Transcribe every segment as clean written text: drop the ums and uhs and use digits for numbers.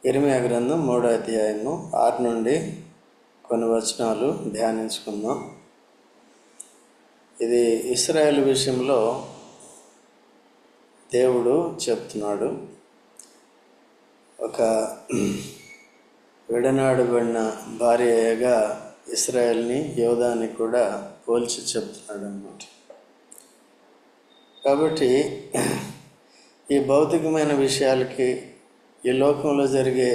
ఇర్మీయా గ్రంథం 3వ అధ్యాయము 6 నుండి కొన్ని వచనాలు ధ్యానించుకుందాం. ఇది ఇశ్రాయేలు విషయంలో దేవుడు చెప్తున్నాడు. ఒక విడనాడబడిన భార్యగా ఇశ్రాయేల్ని, యోధాని కూడా పోల్చి చెప్తున్నాడు అన్నమాట. కాబట్టి ఈ భౌతికమైన విషయాలకి, ఈ లోకంలో జరిగే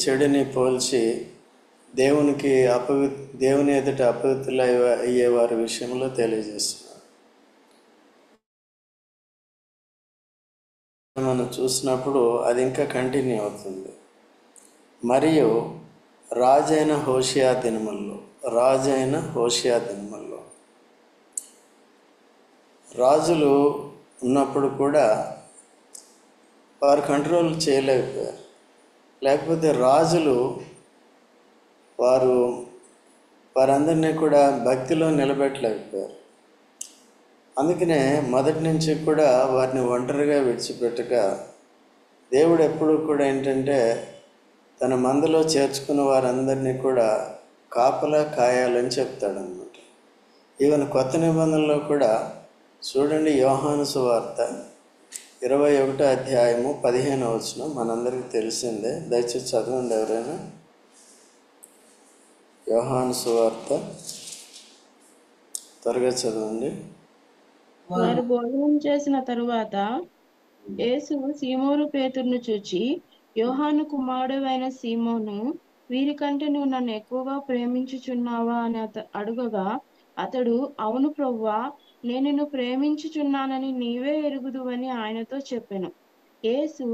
చెడుని పోల్చి దేవుని ఎదుట అపవిత్రులు అయ్యే వారి విషయంలో తెలియజేస్తున్నాడు. మనం చూసినప్పుడు అది ఇంకా కంటిన్యూ అవుతుంది. మరియు రాజైన హోషియా దినముల్లో రాజులు ఉన్నప్పుడు కూడా వారు కంట్రోల్ చేయలేకపోయారు. లేకపోతే రాజులు వారందరినీ కూడా భక్తిలో నిలబెట్టలేకపోయారు. అందుకనే మొదటి నుంచి కూడా వారిని ఒంటరిగా విడిచిపెట్టక దేవుడు ఎప్పుడూ కూడా ఏంటంటే తన మందలో చేర్చుకున్న వారందరినీ కూడా కాపలా కాయాలని చెప్తాడనమాట. ఈవెన్ కొత్త నిబంధనలో కూడా చూడండి, యోహాను సువార్త 21వ అధ్యాయము 15వ వచనం మనందరికీ తెలిసిందే. దయచేసి చదవండి ఎవరైనా. యోహాను సువార్త త్వరగా చదవండి. వారు భోజనం చేసిన తరువాత యేసు సీమోను పేతురును చూచి, యోహాను కుమారుడైన సీమోను, వీరికంటే నువ్వు నన్ను ఎక్కువగా ప్రేమించుచున్నావా అని అడుగగా, అతడు, అవును ప్రభువా, నేను నిన్ను ప్రేమించుచున్నానని నీవే ఎరుగుదువని ఆయనతో చెప్పెను. యేసు,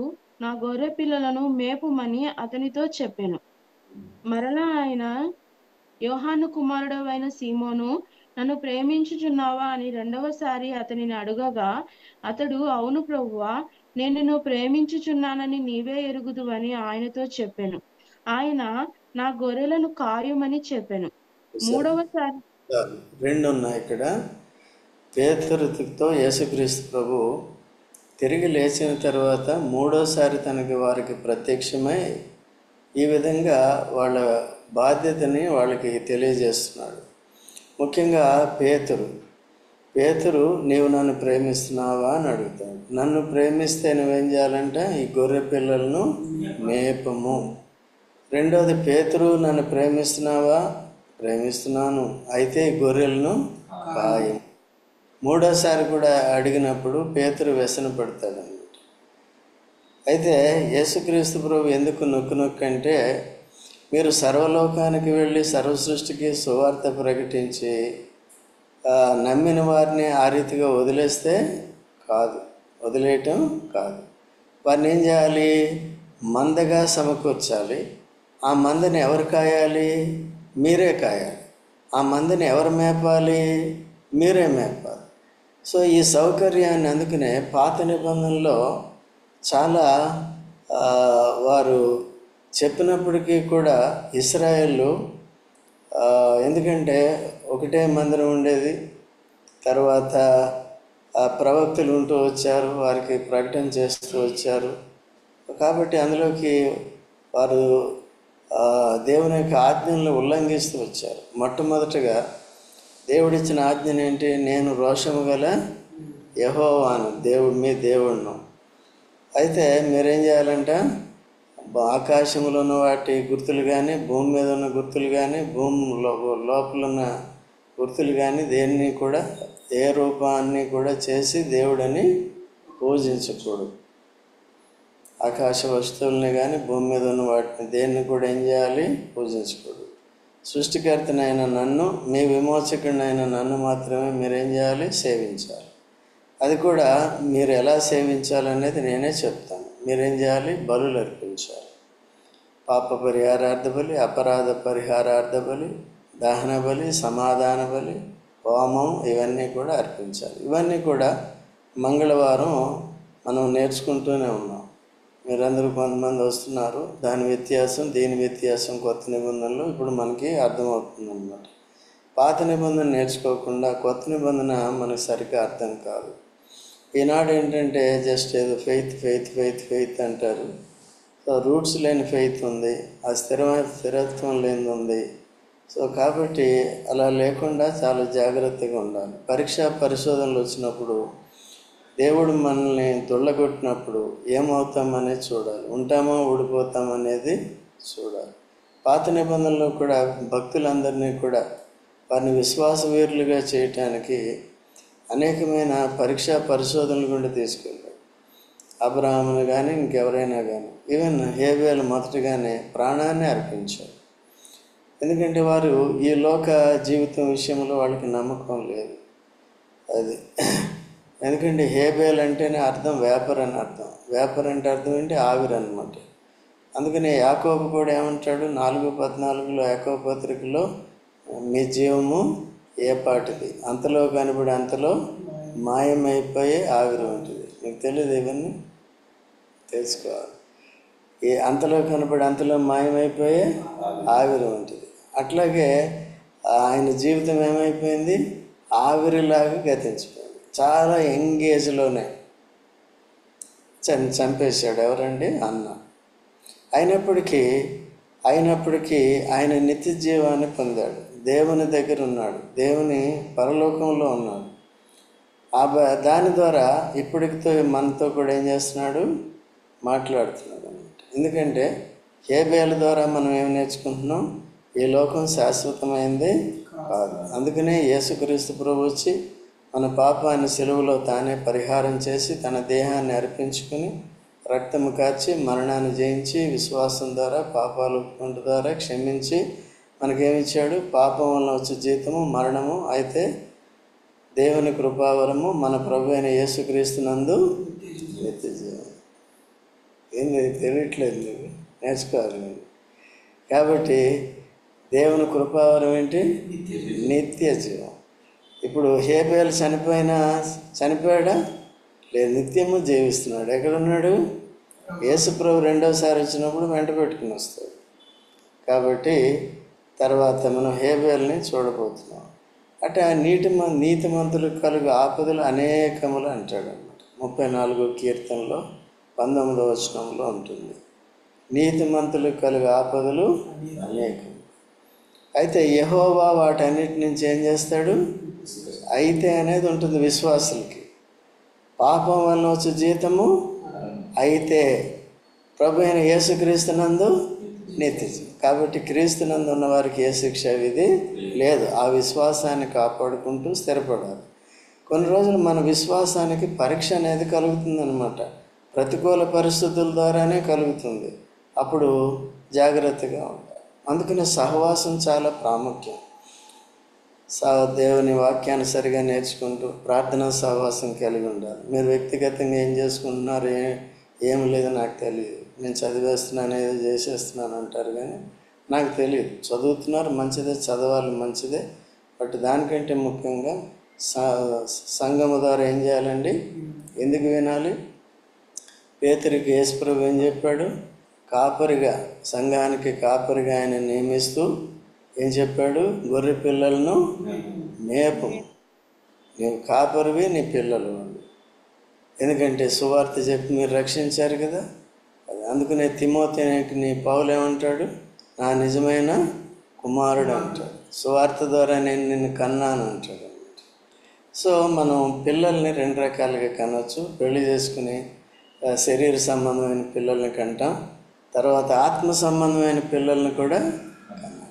నా గొర్రె పిల్లలను మేపుమని అతనితో చెప్పెను. మరలా ఆయన, యోహాను కుమారుడవైన సీమోను, నన్ను ప్రేమించుచున్నావా అని రెండవసారి అతనిని అడుగగా, అతడు, అవును ప్రభువా, నేను నిన్ను ప్రేమించుచున్నానని నీవే ఎరుగుదువని ఆయనతో చెప్పెను. ఆయన, నా గొర్రెలను కాయుమని చెప్పెను. మూడవసారి రెండు ఉన్నాయి ఇక్కడ. పేతురుతో యేసుక్రీస్తు ప్రభు తిరిగి లేచిన తర్వాత మూడోసారి వారికి ప్రత్యక్షమై ఈ విధంగా వాళ్ళ బాధ్యతని వాళ్ళకి తెలియజేస్తున్నాడు. ముఖ్యంగా పేతురు నీవు నన్ను ప్రేమిస్తున్నావా అని అడుగుతాడు. నన్ను ప్రేమిస్తే నువ్వేం చేయాలంటే ఈ గొర్రె పిల్లలను మేపము. రెండోది, పేతురు నన్ను ప్రేమిస్తున్నావా? ప్రేమిస్తున్నాను, అయితే ఈ గొర్రెలను కాయం. మూడోసారి కూడా అడిగినప్పుడు పేతురు వ్యసన పడతాడు అన్నమాట. అయితే యేసుక్రీస్తు ప్రభు ఎందుకు నొక్కంటే, మీరు సర్వలోకానికి వెళ్ళి సర్వ సృష్టికి సువార్త ప్రకటించి నమ్మిన వారిని ఆ రీతిగా వదిలేయటం కాదు. వారిని ఏం చేయాలి? మందగా సమకూర్చాలి. ఆ మందని ఎవరు కాయాలి? మీరే కాయాలి. ఆ మందని ఎవరు మేపాలి? మీరే మేపాలి. సో ఈ సౌకర్యాన్ని అందుకనే పాత నిబంధనలో చాలా వారు చెప్పినప్పటికీ కూడా ఇశ్రాయేలు, ఎందుకంటే ఒకటే మందిరం ఉండేది, తర్వాత ప్రవక్తలు ఉంటూ వచ్చారు, వారికి ప్రకటన చేస్తూ వచ్చారు. కాబట్టి అందులోకి వారు దేవుని యొక్క ఆజ్ఞలను ఉల్లంఘిస్తూ వచ్చారు. మొట్టమొదటిగా దేవుడిచ్చిన ఆజ్ఞను ఏంటి? నేను రోషము గల యెహోవాను, మీ దేవుడును. అయితే మీరేం చేయాలంట? ఆకాశంలో ఉన్న వాటి గుర్తులు కానీ, భూమి మీద ఉన్న గుర్తులు కానీ, భూమి లోపల ఉన్న గుర్తులు కానీ, దేన్ని కూడా, ఏ రూపాన్ని కూడా చేసి దేవుడని పూజించకూడదు. ఆకాశ వస్తువుల్ని కానీ, భూమి మీద ఉన్న వాటిని దేన్ని కూడా ఏం చేయాలి? పూజించకూడదు. సృష్టికర్తనైన నన్ను, మీ విమోచకుడినైన నన్ను మాత్రమే మీరేం చేయాలి? సేవించాలి. అది కూడా మీరు ఎలా సేవించాలనేది నేనే చెప్తాను. మీరేం చేయాలి? బలులు అర్పించాలి. పాప పరిహారార్థ బలి, అపరాధ పరిహారార్థ బలి, దహన బలి, సమాధాన బలి, హోమం, ఇవన్నీ కూడా అర్పించాలి. ఇవన్నీ కూడా మంగళవారం మనం నేర్చుకుంటూనే ఉన్నాం. మీరందరూ కొంతమంది వస్తున్నారు. దీని వ్యత్యాసం కొత్త నిబంధనలు ఇప్పుడు మనకి అర్థమవుతుంది అన్నమాట. పాత నిబంధన నేర్చుకోకుండా కొత్త నిబంధన మనకు సరిగ్గా అర్థం కాదు. ఈనాడు ఏంటంటే జస్ట్ ఏదో ఫెయిత్ అంటారు. సో రూట్స్ లేని ఫెయిత్ ఉంది, ఆ స్థిరత్వం లేనిది ఉంది. సో కాబట్టి అలా లేకుండా చాలా జాగ్రత్తగా ఉండాలి. పరీక్షా పరిశోధనలు వచ్చినప్పుడు దేవుడు మనల్ని దుళ్ళగొట్టినప్పుడు ఏమవుతామనేది చూడాలి, ఉంటామో ఊడిపోతామనేది చూడాలి. పాత నిబంధనలో కూడా భక్తులందరినీ కూడా వారిని విశ్వాస వీరులుగా చేయటానికి అనేకమైన పరీక్షా పరిశోధనలు గుండా తీసుకెళ్ళాడు. అబ్రహామును కానీ ఇంకెవరైనా కానీ, ఈవెన్ హేబేలు మొదటగానే ప్రాణాన్ని అర్పించారు. ఎందుకంటే వారు ఈ లోక జీవితం విషయంలో వాళ్ళకి నమ్మకం లేదు. అది ఎందుకంటే హేబేల్ అంటేనే అర్థం వేపర్ అని అర్థం. వేపర్ అంటే అర్థం ఏంటి? ఆవిరి అన్నమాట. అందుకని యాకోబు కూడా ఏమంటాడు 4:14 యాకోబు పత్రికలో, మీ జీవము ఏపాటిది, అంతలో కనబడి అంతలో మాయమైపోయే ఆవిరి ఉంటుంది. మీకు తెలియదు, ఇవన్నీ తెలుసుకోవాలి. ఈ అంతలో కనబడి అంతలో మాయమైపోయే ఆవిరి ఉంటుంది. అట్లాగే ఆయన జీవితం ఏమైపోయింది? ఆవిరిలాగా గతించిపోయింది. చాలా యంగ్ ఏజ్లోనే చంపేశాడు. ఎవరండి? అన్న. అయినప్పటికీ ఆయన నిత్య జీవాన్ని పొందాడు. దేవుని దగ్గర ఉన్నాడు, దేవుని పరలోకంలో ఉన్నాడు. దాని ద్వారా ఇప్పటికితో మనతో కూడా ఏం చేస్తున్నాడు? మాట్లాడుతున్నాడు అన్నమాట. ఎందుకంటే హేబేలు ద్వారా మనం ఏం నేర్చుకుంటున్నాం? ఈ లోకం శాశ్వతమైంది కాదు. అందుకనే యేసుక్రీస్తు ప్రభు వచ్చి మన పాపాన్ని సిలువలో తానే పరిహారం చేసి తన దేహాన్ని అర్పించుకుని రక్తము కార్చి మరణాన్ని జయించి విశ్వాసం ద్వారా పాపాలు ఒప్పుకుంట ద్వారా క్షమించి మనకేమిచ్చాడు? పాపం వల్ల వచ్చే జీతము మరణము, అయితే దేవుని కృపావరము మన ప్రభు అయిన యేసుక్రీస్తునందు నిత్య జీవం. ఏంది తెలియట్లేదు, మీకు నేర్చుకోవాలి మీరు. కాబట్టి దేవుని కృపావరం ఏంటి? నిత్య జీవం. ఇప్పుడు హేబేలు చనిపోయాడా? లేదు, నిత్యము జీవిస్తున్నాడు. ఎక్కడున్నాడు? యేసుప్రభు రెండోసారి వచ్చినప్పుడు వెంట పెట్టుకుని వస్తాడు. కాబట్టి తర్వాత మనం హేబేల్ని చూడబోతున్నాం. అంటే ఆ నీతిమంతులకు కలుగు ఆపదలు అనేకములు అంటాడు అన్నమాట. 34 కీర్తనలో 19వ వచనంలో ఉంటుంది. నీతిమంతులకు కలుగు ఆపదలు అనేకం. అయితే యెహోవా వాటన్నిటి నుంచి ఏం చేస్తాడు? అయితే అనేది ఉంటుంది విశ్వాసులకి. పాపం వల్ల వచ్చే జీతము అయితే ప్రభు అయిన యేసుక్రీస్తునందు నిత్య జీవం. కాబట్టి క్రీస్తునందు ఉన్న వారికి ఏ శిక్ష విధి లేదు. ఆ విశ్వాసాన్ని కాపాడుకుంటూ స్థిరపడాలి. కొన్ని రోజులు మన విశ్వాసానికి పరీక్ష అనేది కలుగుతుందన్నమాట. ప్రతికూల పరిస్థితుల ద్వారానే కలుగుతుంది. అప్పుడు జాగ్రత్తగా ఉండాలి. అందుకనే సహవాసం చాలా ప్రాముఖ్యం. దేవుని వాక్యాన్ని సరిగా నేర్చుకుంటూ ప్రార్థనా సహవాసం కలిగి ఉండాలి. మీరు వ్యక్తిగతంగా ఏం చేసుకుంటున్నారు? ఏం లేదు నాకు తెలియదు, నేను చదివేస్తున్నాను, ఏదో చేసేస్తున్నాను అంటారు, కానీ నాకు తెలియదు. చదువుతున్నారు, మంచిదే, చదవాలి, మంచిదే. బట్ దానికంటే ముఖ్యంగా సంఘము ద్వారా ఏం చేయాలండి? ఎందుకు వినాలి? పేతురికి యేసుప్రభు ఏం చెప్పాడు? కాపరిగా, సంఘానికి కాపరిగా ఆయన నియమిస్తూ ఏం చెప్పాడు? గొర్రె పిల్లలను మేపు, నీవు కాపరివి, నీ పిల్లలు. ఎందుకంటే సువార్త చెప్పి మీరు రక్షించారు కదా. అందుకనే తిమోతికి నీ పౌలు ఏమంటాడు? నా నిజమైన కుమారుడు అంటాడు. సువార్త ద్వారా నేను నిన్ను కన్నాను అంటాడు. సో మనం పిల్లల్ని 2 రకాలుగా కనవచ్చు. పెళ్లి చేసుకుని శరీర సంబంధమైన పిల్లల్ని కంటాం, తర్వాత ఆత్మ సంబంధమైన పిల్లల్ని కూడా కన్నాం.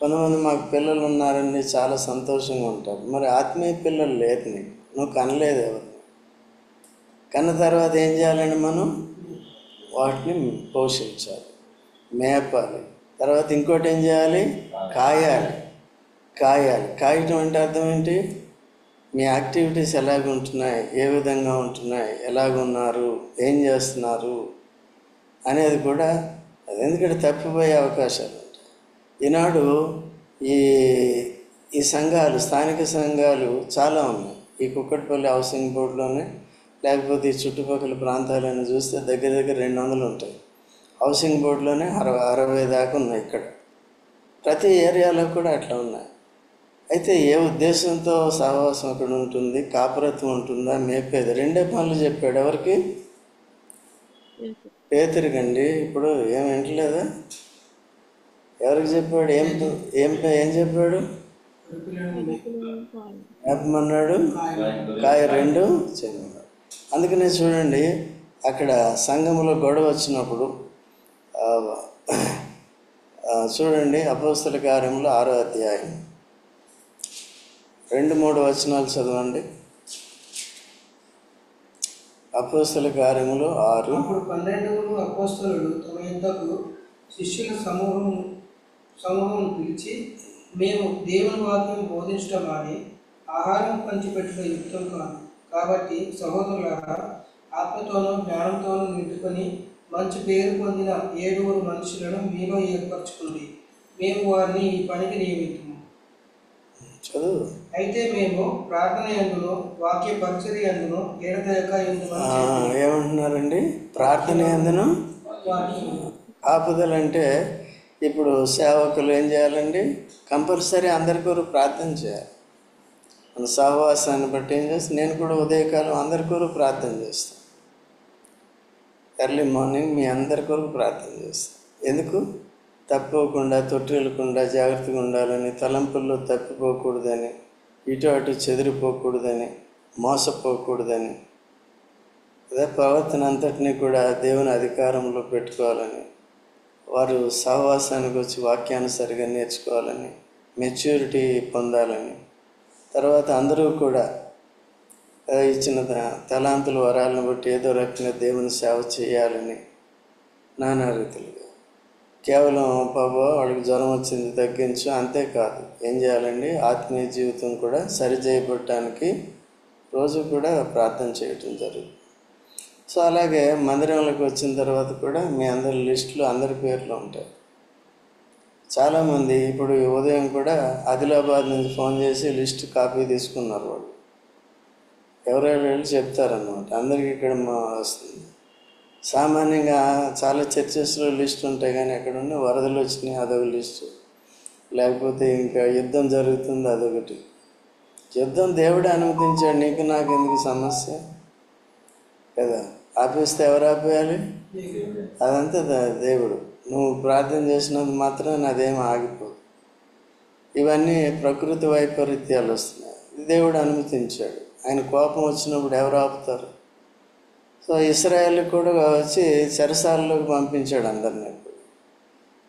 కొంతమంది మాకు పిల్లలు ఉన్నారని చాలా సంతోషంగా ఉంటారు. మరి ఆత్మీయ పిల్లలు లేదు, నీకు, నువ్వు కనలేదు ఎవరు. కన్న తర్వాత ఏం చేయాలండి? మనం వాటిని పోషించాలి, మేపాలి. తర్వాత ఇంకోటి ఏం చేయాలి? కాయాలి. కాయటం అంటే అర్థం ఏంటి? మీ యాక్టివిటీస్ ఎలాగుంటున్నాయి, ఏ విధంగా ఉంటున్నాయి, ఎలాగున్నారు, ఏం చేస్తున్నారు అనేది కూడా అది. ఎందుకంటే తప్పిపోయే అవకాశాలు ఉంటాయి. ఈనాడు ఈ సంఘాలు, స్థానిక సంఘాలు చాలా ఉన్నాయి. ఈ కుక్కటిపల్లి హౌసింగ్ బోర్డులోనే, లేకపోతే ఈ చుట్టుపక్కల ప్రాంతాలను చూస్తే దగ్గర 200 ఉంటాయి. హౌసింగ్ బోర్డులోనే 60 దాకా ఉన్నాయి. ఇక్కడ ప్రతి ఏరియాలో కూడా అట్లా ఉన్నాయి. అయితే ఏ ఉద్దేశంతో సహవాసం అక్కడ ఉంటుంది, కాపురత్వం ఉంటుందా, మేపేది, 2 పనులు చెప్పాడు. ఎవరికి? యేసు. పేతురికండి. ఇప్పుడు ఏం వింటలేదా? ఎవరికి చెప్పాడు? ఏం చెప్పాడు? కడుపులో పాలు. వేపమన్నాడు, కాయ 2 చెందినాడు. అందుకనే చూడండి, అక్కడ సంఘంలో గొడవ వచ్చినప్పుడు చూడండి, అపోస్తల కార్యములు 6వ అధ్యాయం 2-3 వచనాలు చదవండి. అపోస్తల కార్యములు 6. అప్పుడు 12 అపోస్తలులు తమ యుద్ధకు శిష్యుల సమూహం పిలిచి, మేము దేవుని వాక్యం బోధించడం అని ఆహారం పంచిపెట్టుట యుక్తం కాదు. కాబట్టి సహోదరులారా, ఆత్మతోనూ జ్ఞానంతోనూ నిండుకొని మంచి పేరు పొందిన 7 మనుషులను మీలో ఏర్పరచుకుంది. మేము వారిని ఈ పనికి నియమితము. చదువు. అయితే మేము ప్రార్థన యందును వాక్య పరిచర్య యందును ఎడతెగక ఏమంటున్నారండి? ప్రార్థన యందును కాపుదల అంటే ఇప్పుడు సేవకులు ఏం చేయాలండి? కంపల్సరీ అందరి కొరకు ప్రార్థన చేయాలి. మన సహవాసాన్ని బట్టి ఏం చేస్తాను, నేను కూడా ఉదయకాలం అందరి కొరకు ప్రార్థన చేస్తాను. ఎర్లీ మార్నింగ్ మీ అందరి కొరకు ప్రార్థన చేస్తాను. ఎందుకు? తప్పుకోకుండా, తొట్టిల్లకుండా జాగ్రత్తగా ఉండాలని, తలంపుల్లో తప్పిపోకూడదని, ఇటు అటు చెదిరిపోకూడదని, మోసపోకూడదని, అదే ప్రవర్తన అంతటినీ కూడా దేవుని అధికారంలో పెట్టుకోవాలని, వారు సహవాసానికి వచ్చి వాక్యానుసరిగా నేర్చుకోవాలని, మెచ్యూరిటీ పొందాలని, తర్వాత అందరూ కూడా ఇచ్చిన తలాంతుల వరాలను బట్టి ఏదో రకంగా దేవుని సేవ చేయాలని, నానా రీతిలుగా. కేవలం బాబా వాళ్ళకి జ్వరం వచ్చింది తగ్గించు అంతేకాదు, ఏం చేయాలండి? ఆత్మీయ జీవితం కూడా సరిచేయబడటానికి రోజు కూడా ప్రార్థన చేయటం జరుగుతుంది. సో అలాగే మందిరంలోకి వచ్చిన తర్వాత కూడా మీ అందరి లిస్టులు అందరి పేర్లు ఉంటాయి. చాలామంది ఇప్పుడు ఉదయం కూడా ఆదిలాబాద్ నుంచి ఫోన్ చేసి లిస్ట్ కాపీ తీసుకున్నారు. వాళ్ళు ఎవరెవరు వెళ్ళి చెప్తారన్నమాట. అందరికీ ఇక్కడ వస్తుంది. సామాన్యంగా చాలా చర్చెస్లో లిస్ట్ ఉంటాయి, కానీ ఎక్కడున్నా వరదలు వచ్చినాయి అదొక లిస్టు, లేకపోతే ఇంకా యుద్ధం జరుగుతుంది అదొకటి. యుద్ధం దేవుడు అనుమతించాడు, నీకు నాకు ఎందుకు సమస్య కదా? ఆపేస్తే ఎవరు ఆపేయాలి? అదంతా దేవుడు. నువ్వు ప్రార్థన చేసినంత మాత్రం అదేం ఆగిపోదు. ఇవన్నీ ప్రకృతి వైపరీత్యాలు వస్తున్నాయి, దేవుడు అనుమతించాడు. ఆయన కోపం వచ్చినప్పుడు ఎవరు ఆపుతారు? సో ఇశ్రాయేల్ కూడా వచ్చి చెరసాలలోకి పంపించాడు అందరినీ.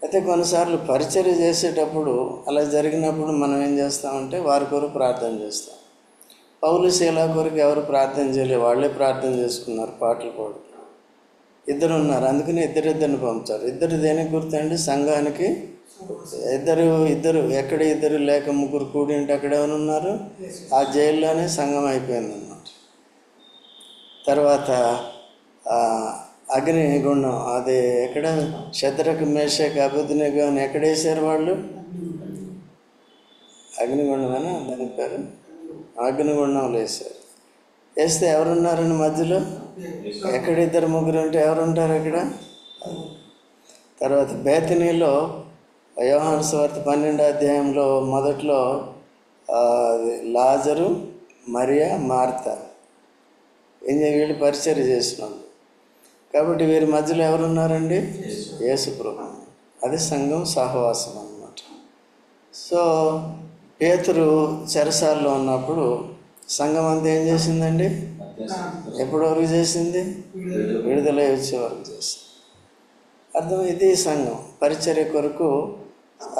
అయితే కొన్నిసార్లు పరిచర్య చేసేటప్పుడు అలా జరిగినప్పుడు మనం ఏం చేస్తామంటే వారి కొరకు ప్రార్థన చేస్తాం. పౌలు శీల కొరకు ఎవరు ప్రార్థన చేయలేదు, వాళ్ళే ప్రార్థన చేసుకున్నారు. పాటలు పాడుతూ 2 ఉన్నారు, అందుకని ఇద్దరిని పంపుతారు. 2 దేనికి గుర్తండి? సంఘానికి. ఇద్దరు ఎక్కడ 2 లేక 3 కూడి ఉంటే అక్కడ ఎవరు ఉన్నారు? ఆ జైల్లోనే సంఘం అయిపోయిందన్నమాట. తర్వాత అగ్నిగుండం, అది ఎక్కడ? శద్రకు మేషకు అబేద్నెగో అని ఎక్కడ వేశారు వాళ్ళు? అగ్నిగుండమేనా దాని పేరు? అగ్నిగుండంలో వేశారు. వేస్తే ఎవరున్నారండి మధ్యలో? ఎక్కడ 2, 3 ఉంటే ఎవరుంటారు అక్కడ? తర్వాత బేతనీలో యోహాను సువార్త 12వ అధ్యాయంలో మొదట్లో లాజరు, మరియా, మార్తా వీళ్ళు పరిచర్య చేసినారు. కాబట్టి వీరి మధ్యలో ఎవరున్నారండి? యేసు ప్రభు. అది సంఘం సహవాసం అన్నమాట. సో పేతురు చెరసాల్లో ఉన్నప్పుడు సంఘం అంతా ఏం చేసిందండి? ఎప్పటి వరకు చేసింది? విడుదల వచ్చే వరకు చేసింది. అర్థం ఇది సంఘం పరిచర్య కొరకు.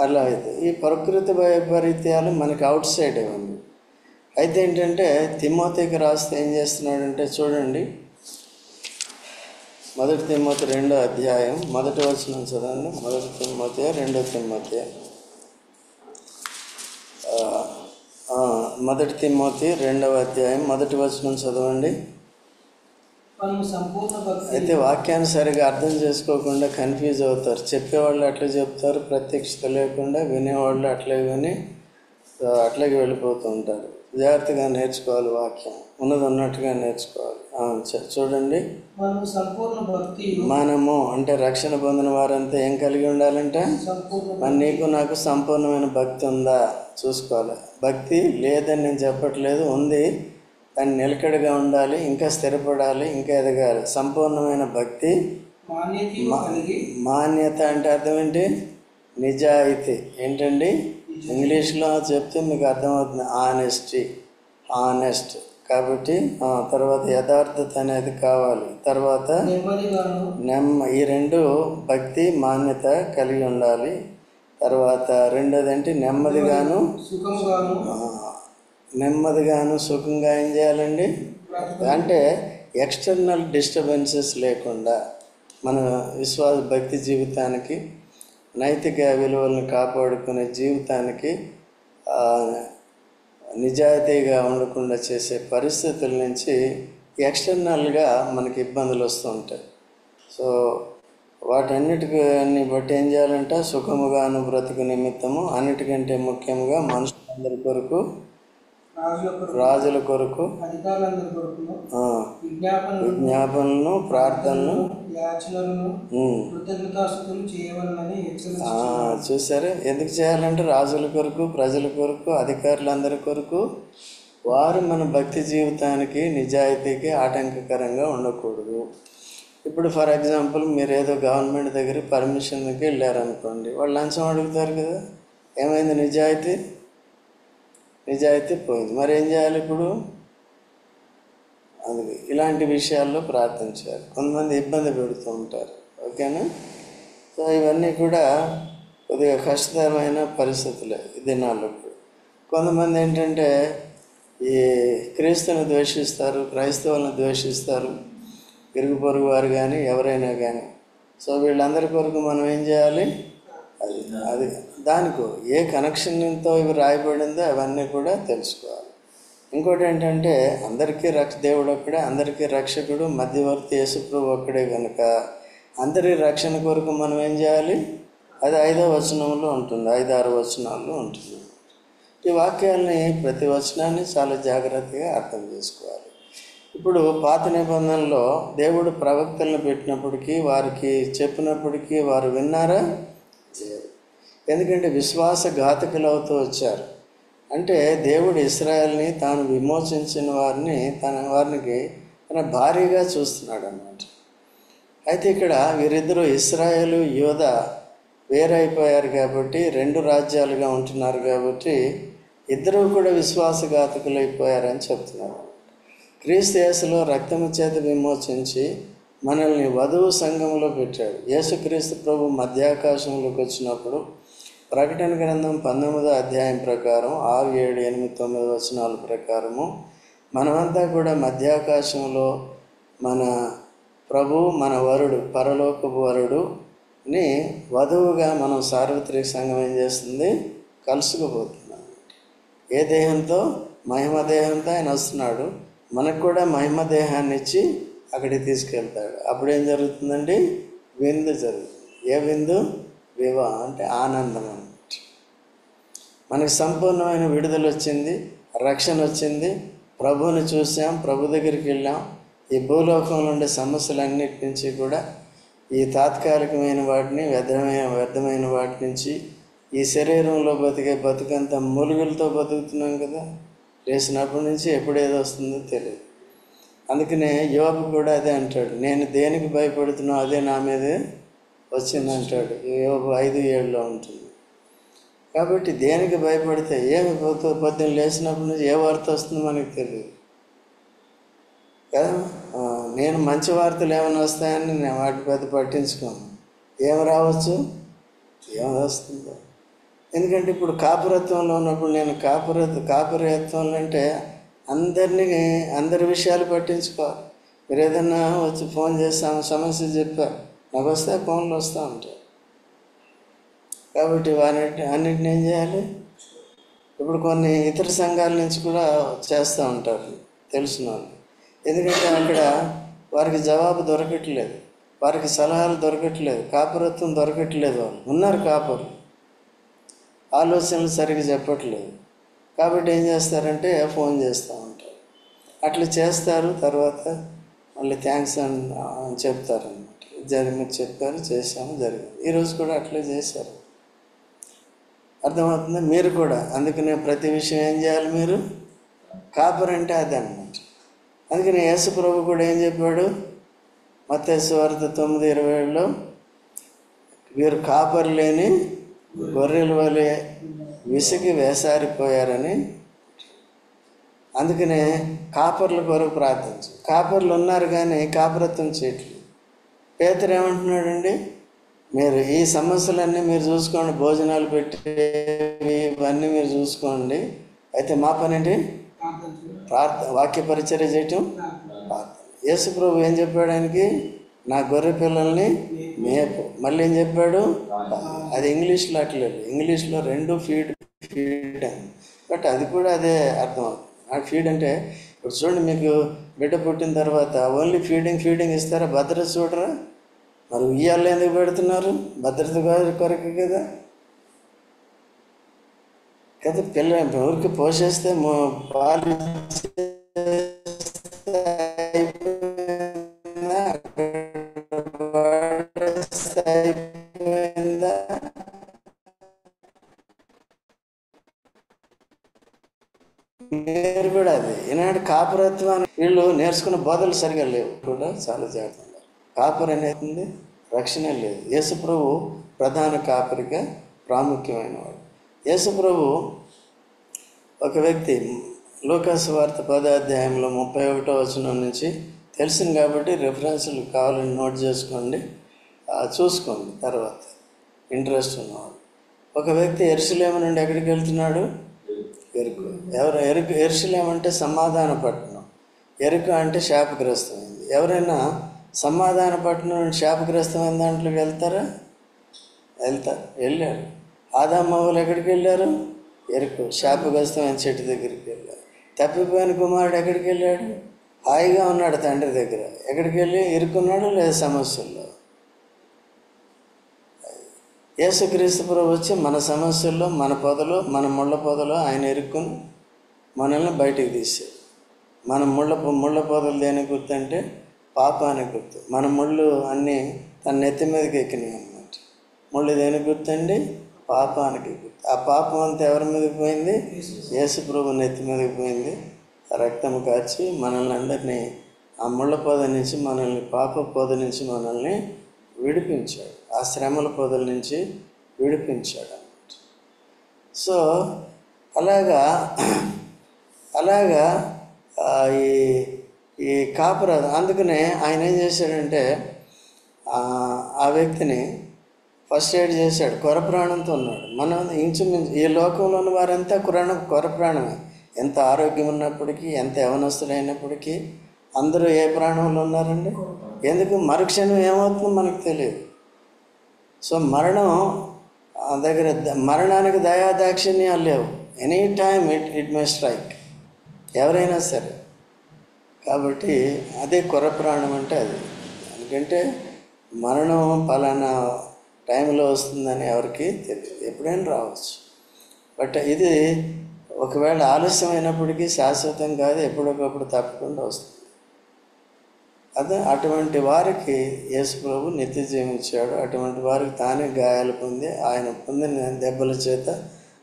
అలా అయితే ఈ ప్రకృతి వైపరీత్యాలు మనకి అవుట్ సైడ్ ఇవ్వండి. అయితే ఏంటంటే తిమోతికి రాస్తే ఏం చేస్తున్నాడంటే చూడండి, 1 తిమోతి 2వ అధ్యాయం 1వ వచనం చదవండి. 1 తిమోతి 2 తిమోతి 1 తిమోతి 2వ అధ్యాయం 1వ వచనం చదవండి. అయితే వాక్యాన్ని సరిగా అర్థం చేసుకోకుండా కన్ఫ్యూజ్ అవుతారు. చెప్పేవాళ్ళు అట్లా చెప్తారు, ప్రత్యక్షత లేకుండా వినేవాళ్ళు అట్లే విని అట్లాగే వెళ్ళిపోతూ ఉంటారు. జాగ్రత్తగా నేర్చుకోవాలి, వాక్యం ఉన్నది ఉన్నట్టుగా నేర్చుకోవాలి. చూడండి, మనము అంటే రక్షణ పొందిన వారంతా ఏం కలిగి ఉండాలంటే, మరి నీకు నాకు సంపూర్ణమైన భక్తి ఉందా చూసుకోవాలి. భక్తి లేదని నేను చెప్పట్లేదు, ఉంది. దాన్ని నిలకడగా ఉండాలి, ఇంకా స్థిరపడాలి, ఇంకా ఎదగాలి. సంపూర్ణమైన భక్తి, మాన్యతయు కలిగి మాన్యత అంటే అర్థం ఏంటి? నిజాయితీ. ఏంటండి? ఇంగ్లీష్లో చెప్తే మీకు అర్థమవుతుంది. ఆనెస్ట్. కాబట్టి తర్వాత యథార్థత అనేది కావాలి. తర్వాత నెమ్మదిగాను ఈ రెండు భక్తి మాన్యత కలిగి ఉండాలి. తర్వాత రెండోది ఏంటి? నెమ్మదిగాను సుఖంగా ఏం చేయాలండి? అంటే ఎక్స్టర్నల్ డిస్టర్బెన్సెస్ లేకుండా మన భక్తి జీవితానికి, నైతిక విలువలను కాపాడుకునే జీవితానికి నిజాయితీగా ఉండకుండా చేసే పరిస్థితుల నుంచి ఎక్స్టర్నల్గా మనకి ఇబ్బందులు వస్తూ ఉంటాయి. సో వాటన్నిటిని బట్టి ఏం చేయాలంట? సుఖముగాను బ్రతుకు నిమిత్తము, అన్నిటికంటే ముఖ్యంగా మనుషులందరి కొరకు, రాజుల కొరకు, విజ్ఞాపనలను, ప్రార్థనలు, చూసారు? ఎందుకు చేయాలంటే రాజుల కొరకు, ప్రజల కొరకు, అధికారులందరి కొరకు. వారు మన భక్తి జీవితానికి, నిజాయితీకి ఆటంకకరంగా ఉండకూడదు. ఇప్పుడు ఫర్ ఎగ్జాంపుల్ మీరు ఏదో గవర్నమెంట్ దగ్గర పర్మిషన్కి వెళ్ళారనుకోండి, వాళ్ళు లంచం అడుగుతారు కదా. ఏమైంది? నిజాయితీ పోయింది. మరి ఏం చేయాలి ఇప్పుడు? అందుకే ఇలాంటి విషయాల్లో ప్రార్థన చేయాలి. కొంతమంది ఇబ్బంది పెడుతూ ఉంటారు. ఓకేనా? సో ఇవన్నీ కూడా కొద్దిగా కష్టతరమైన పరిస్థితులే ఈ దినాల్లో. కొంతమంది ఏంటంటే ఈ క్రీస్తుని ద్వేషిస్తారు, క్రైస్తవులను ద్వేషిస్తారు, ఇరుగు పొరుగు వారు కానీ ఎవరైనా కానీ. సో వీళ్ళందరి కొరకు మనం ఏం చేయాలి? అది దానికో ఏ కనెక్షన్తో ఇవి రాయబడిందో అవన్నీ కూడా తెలుసుకోవాలి. ఇంకోటి ఏంటంటే అందరికీ దేవుడు ఒక్కడే, అందరికీ రక్షకుడు, మధ్యవర్తి యేసుప్రభు ఒక్కడే కనుక అందరి రక్షణ కొరకు మనం ఏం చేయాలి? అది 5వ వచనంలో ఉంటుంది, 5-6 వచనాల్లో ఉంటుంది. ఈ వాక్యాలని, ప్రతి వచనాన్ని చాలా జాగ్రత్తగా అర్థం చేసుకోవాలి. ఇప్పుడు పాత నిబంధనలో దేవుడు ప్రవక్తలను పెట్టినప్పటికీ, వారికి చెప్పినప్పటికీ వారు విన్నారా? ఎందుకంటే విశ్వాసఘాతకులు అవుతూ వచ్చారు. అంటే దేవుడు ఇశ్రాయేల్ని తాను విమోచించిన వారిని తన భార్యగా చూస్తున్నాడు అన్నమాట. అయితే ఇక్కడ వీరిద్దరూ ఇశ్రాయేలు, యోధ వేరైపోయారు కాబట్టి, 2 రాజ్యాలుగా ఉంటున్నారు కాబట్టి ఇద్దరూ కూడా విశ్వాసఘాతకులు అయిపోయారని చెప్తున్నారు. క్రీస్తు యేసులో రక్తము చేత విమోచించి మనల్ని వధువు సంఘంలో పెట్టాడు. యేసుక్రీస్తు ప్రభు మధ్యాకాశంలోకి వచ్చినప్పుడు ప్రకటన గ్రంథం 19వ అధ్యాయం ప్రకారం 6, 7, 8, 9 వచనాల ప్రకారము మనమంతా కూడా మధ్యాకాశంలో మన ప్రభు, మన వరుడు, పరలోకపు వరుడుని వధువుగా మనం సార్వత్రిక సంఘం ఏం చేస్తుంది? కలుసుకుపోతున్నాం. ఏ దేహంతో? మహిమ దేహంతో ఆయన వస్తున్నాడు. మనకు కూడా మహిమ దేహాన్ని ఇచ్చి అక్కడికి తీసుకెళ్తాడు. అప్పుడేం జరుగుతుందండి? విందు జరుగుతుంది. ఏ విందు? వివాహం అంటే ఆనందం అన్నమాట. మనకి సంపూర్ణమైన విడుదల వచ్చింది, రక్షణ వచ్చింది, ప్రభువుని చూసాం, ప్రభు దగ్గరికి వెళ్ళాం. ఈ భూలోకంలో ఉండే సమస్యలన్నిటి నుంచి కూడా, ఈ తాత్కాలికమైన వాటిని, వ్యర్థమైన వాటి నుంచి, ఈ శరీరంలో బతుకంతా ములుగులతో బతుకుతున్నాం కదా. లేచినప్పటి నుంచి ఎప్పుడు ఏదో వస్తుందో తెలియదు. అందుకనే యోబు కూడా అదే అంటాడు, నేను దేనికి భయపడుతున్నా అదే నా మీదే వచ్చిందంటాడు. యోబు 5:7 ఉంటుంది. కాబట్టి దేనికి భయపడితే ఏమి పొద్దున్న లేచినప్పటి నుంచి ఏ వార్త వస్తుందో మనకు తెలియదు కదా. నేను మంచి వార్తలు ఏమైనా వస్తాయని నేను వాటి పెద్ద పట్టించుకోను. ఏమి రావచ్చు, ఏమి వస్తుందో. ఎందుకంటే ఇప్పుడు కాపురత్వంలో ఉన్నప్పుడు నేను కాపురత్వంలో అంటే అందరి విషయాలు పట్టించుకోవాలి. మీరు ఏదన్నా వచ్చి ఫోన్ చేస్తాము, సమస్య చెప్పారు, నాకు వస్తే ఫోన్లు వస్తూ ఉంటాయి. కాబట్టి అన్నిటిని ఏం చేయాలి? ఇప్పుడు కొన్ని ఇతర సంఘాల నుంచి కూడా చేస్తూ ఉంటారు తెలిసిన వాళ్ళు. ఎందుకంటే అక్కడ వారికి జవాబు దొరకట్లేదు, వారికి సలహాలు దొరకట్లేదు, కాపురత్వం దొరకట్లేదు. వాళ్ళు ఉన్నారు కాపురు, ఆలోచనలు సరిగ్గా చెప్పట్లేదు. కాబట్టి ఏం చేస్తారంటే ఫోన్ చేస్తూ ఉంటారు. అట్లా చేస్తారు, తర్వాత మళ్ళీ థ్యాంక్స్ అని చెప్తారనమాట. మీరు చెప్పారు, చేసాము, జరిగింది. ఈరోజు కూడా అట్లే చేశారు. అర్థమవుతుందా? మీరు కూడా అందుకనే ప్రతి విషయం ఏం చేయాలి? మీరు కాపర్ అంటే అదే అనమాట. అందుకని యేసు ప్రభు కూడా ఏం చెప్పాడు? మత్తయి సువార్త 9:27లో వీరు కాపరి లేని గొర్రెల వలె విసిగి వేసారిపోయారని. అందుకనే కాపర్ల కొరకు ప్రార్థించు. కాపర్లు ఉన్నారు కానీ కాపరత్వం చేయట్లేదు. పేతురు ఏమంటున్నాడండి? మీరు ఈ సమస్యలన్నీ మీరు చూసుకోండి, భోజనాలు పెట్టేవి ఇవన్నీ మీరు చూసుకోండి, అయితే మా పని ఏంటి? వాక్య పరిచర్య చేయటం, ప్రార్థన. యేసు ప్రభు ఏం చెప్పాడు ఆయనకి? నా గొర్రె పిల్లల్ని మేపు. మళ్ళీ ఏం చెప్పాడు? అది ఇంగ్లీష్లో అట్లేదు. ఇంగ్లీష్లో 2 ఫీడ్ అని, బట్ అది కూడా అదే అర్థం అవుతుంది. ఆ ఫీడ్ అంటే ఇప్పుడు చూడండి, మీకు బిడ్డ పుట్టిన తర్వాత ఓన్లీ ఫీడింగ్ ఇస్తారా? భద్రత చూడరా? మరి ఉయ్యాల్లో ఎందుకు పెడుతున్నారు? భద్రత కొరకు కదా. పిల్ల ఊరికి పోషిస్తే పాలు అయిపోయిందా? మీరు కూడా అది ఈనాడు కాపురత్వాన్ని వీళ్ళు నేర్చుకున్న బోధలు సరిగా లేవు కూడా, చాలా జాగ్రత్త. కాపరి అనేది రక్షణ లేదు. యేసు ప్రభు ప్రధాన కాపరిగా ప్రాముఖ్యమైన వాడు. యేసు ప్రభు ఒక వ్యక్తి లూకాసు వార్త 10వ అధ్యాయంలో 31వ వచనం నుంచి తెలిసింది కాబట్టి రెఫరెన్స్లు కావాలని నోట్ చేసుకోండి, చూసుకోండి తర్వాత ఇంట్రెస్ట్ ఉన్నవాడు. ఒక వ్యక్తి యెరూషలేము నుండి ఎక్కడికి వెళ్తున్నాడు? ఎరుకు. యెరూషలేము అంటే సమాధాన పట్టణం, ఎరుకు అంటే శాపగ్రస్తమైంది. ఎవరైనా సమాధాన పట్టణం నుండి శాపగ్రస్తమైన దాంట్లోకి వెళ్తారా? వెళ్ళారు. ఆదాము అవ్వలు ఎక్కడికి వెళ్ళారు? ఎరుకు, శాపగ్రస్తమైన చెట్టు దగ్గరికి వెళ్ళారు. తప్పిపోయిన కుమారుడు ఎక్కడికి వెళ్ళాడు? హాయిగా ఉన్నాడు తండ్రి దగ్గర. ఎక్కడికి వెళ్ళి ఇరుక్కున్నాడు? లేదా సమస్యల్లో. యేసుక్రీస్తు ప్రభు వచ్చి మన సమస్యల్లో, మన పొదలో, మన ముళ్ళ పొదలో ఆయన ఇరుక్కుని మనల్ని బయటికి తీశాడు. మన ముళ్ళ పొదలు దేనికి గుర్తు అంటే పాపానికి గుర్తు. మన ముళ్ళు అన్నీ తన నెత్తి మీదకి ఎక్కినాయి అన్నమాట. ముళ్ళు దేనికి గుర్తండి? పాపానికి గుర్తు. ఆ పాపం అంతా ఎవరి మీదకి పోయింది? యేసు ప్రభు నెత్తి మీదకి పోయింది. రక్తము కార్చి మనల్ని అందరినీ ఆ ముళ్ళ పొద నుంచి, మనల్ని పాప పొద నుంచి మనల్ని విడిపించాడు. ఆ శ్రమల పొదల నుంచి విడిపించాడు అన్నమాట. సో అలాగా ఈ కాపుర, అందుకనే ఆయన ఏం చేశాడంటే ఆ వ్యక్తిని ఫస్ట్ ఎయిడ్ చేశాడు. కొరప్రాణంతో ఉన్నాడు. మనం ఇంచుమించు ఈ లోకంలో ఉన్న వారంతా కొరప్రాణమే. ఎంత ఆరోగ్యం ఉన్నప్పటికీ, ఎంత యవనస్తులైనప్పటికీ అందరూ ఏ ప్రాణంలో ఉన్నారండి? ఎందుకు? మరుక్షణం ఏమవుతుందో మనకు తెలియదు. సో మరణానికి దయాదాక్షిణ్యాలు లేవు. Any time it may strike, ఎవరైనా సరే. కాబట్టి అదే కొరప్రాణం అంటే అది. ఎందుకంటే మరణం పలానా టైంలో వస్తుందని ఎవరికి తెలియదు, ఎప్పుడైనా రావచ్చు. బట్ ఇది ఒకవేళ ఆలస్యమైనప్పటికీ శాశ్వతం కాదు, ఎప్పుడొకప్పుడు తప్పకుండా వస్తుంది. అటువంటి వారికి యేసు ప్రభు నిత్య జీవం ఇచ్చాడు. అటువంటి వారికి తానే గాయాలు పొంది ఆయన పొందిన దెబ్బల చేత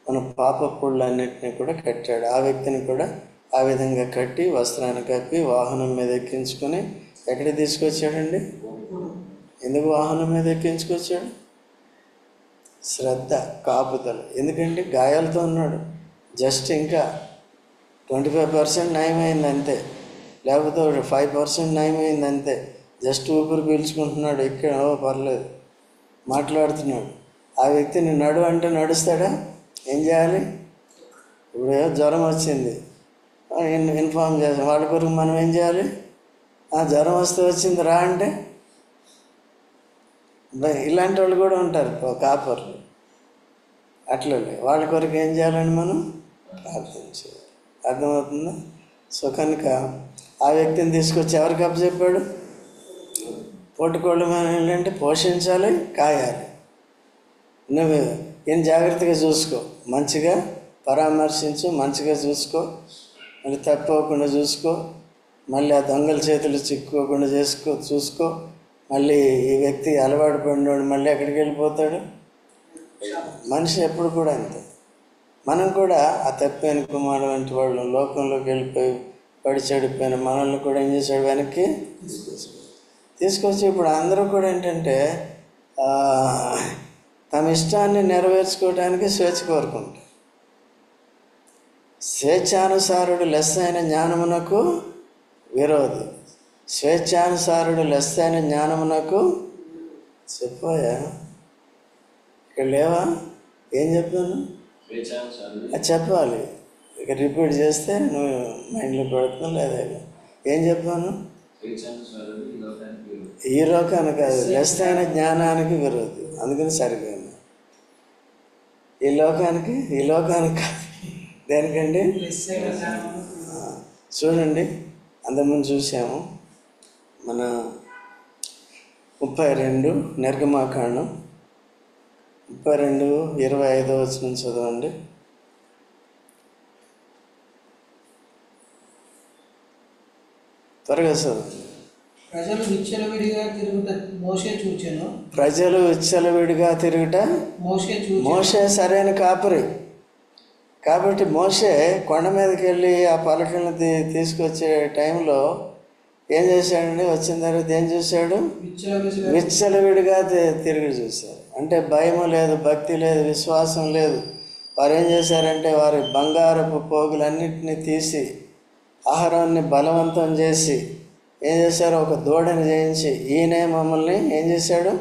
మన పాప పుళ్ళన్నింటినీ కూడా కట్టాడు. ఆ వ్యక్తిని కూడా ఆ విధంగా కట్టి, వస్త్రాన్ని కప్పి, వాహనం మీద ఎక్కించుకొని ఎక్కడికి తీసుకొచ్చాడండి? ఎందుకు వాహనం మీద ఎక్కించుకొచ్చాడు? శ్రద్ధ, కాపుదల. ఎందుకంటే గాయాలతో ఉన్నాడు. జస్ట్ ఇంకా 25% నయమైంది అంతే, లేకపోతే 5% నయమైంది అంతే. జస్ట్ ఊపిరి పీల్చుకుంటున్నాడు, ఇక్కడ పర్లేదు, మాట్లాడుతున్నాడు. ఆ వ్యక్తిని నడు అంటే నడుస్తాడా? ఏం చేయాలి? ఇప్పుడు జ్వరం వచ్చింది, ఇన్ఫార్మ్ చేస్తాం. వాళ్ళ కొరకు మనం ఏం చేయాలి? జ్వరం వస్తే వచ్చింది రా అంటే, ఇలాంటి వాళ్ళు కూడా ఉంటారు కాపర్లు. అట్లే వాళ్ళ కొరకు ఏం చేయాలని మనం ప్రార్థించాలి. అర్థమవుతుందా? సో కనుక ఆ వ్యక్తిని తీసుకొచ్చి ఎవరికి అప్పచెప్పాడు? పోటుకోళ్ళు అంటే పోషించాలి, కాయాలి. నువ్వు ఏం జాగ్రత్తగా చూసుకో, మంచిగా పరామర్శించు, మంచిగా చూసుకో, మళ్ళీ తప్పకుండా చూసుకో, మళ్ళీ ఆ దొంగల చేతులు చిక్కుకోకుండా చూసుకో. మళ్ళీ ఈ వ్యక్తి అలవాటు పడినోడు మళ్ళీ ఎక్కడికి వెళ్ళిపోతాడు? మనిషి ఎప్పుడు కూడా అంతే. మనం కూడా ఆ తప్పైన కుమారుడు వంటి వాళ్ళు లోకంలోకి వెళ్ళిపోయి పడి చెడిపోయిన మనల్ని కూడా ఏం చేశాడు? వెనక్కి తీసుకొచ్చి ఇప్పుడు అందరూ కూడా ఏంటంటే తమ ఇష్టాన్ని నెరవేర్చుకోవడానికి స్వేచ్ఛ కోరుకుంటారు. స్వేచ్ఛానుసారుడు లెస్ అయిన జ్ఞానమునకు విరోధి. స్వేచ్ఛానుసారుడు లెస్ అయిన జ్ఞానమునకు చెప్పాయా? ఇక్కడ లేవా? ఏం చెప్పాను? అది చెప్పాలి. ఇక రిపీట్ చేస్తే నువ్వు మైండ్లో పెడుతున్నావు లేదా? ఏం చెప్పాను? ఈ లోకానికి కాదు, లెస్ అయిన జ్ఞానానికి విరోధి. అందుకని సరిపోయింది. ఈ లోకానికి కాదు, దేనికండి? చూడండి, అంతకుముందు చూసాము మన 32 నిర్గమాకాండం 32:25 వచనం చదవండి. త్వరగా చదవండి. ప్రజలు విచ్చలవిడిగా తిరుగుట మోషే సరైన కాపరి. కాబట్టి మోషే కొండ మీదకి వెళ్ళి ఆ పలకలను తీసుకొచ్చే టైంలో ఏం చేశాడండి? వచ్చిన తర్వాత ఏం చూశాడు? విచ్చలవిడిగా తిరిగి చూశారు. అంటే భయం లేదు, భక్తి లేదు, విశ్వాసం లేదు. వారు ఏం చేశారంటే వారి బంగారపు పోగులన్నింటినీ తీసి ఆహారాన్ని బలవంతం చేసి ఏం చేశారు? ఒక దూడని చేయించి ఈయనే మమ్మల్ని ఏం చేశాడు?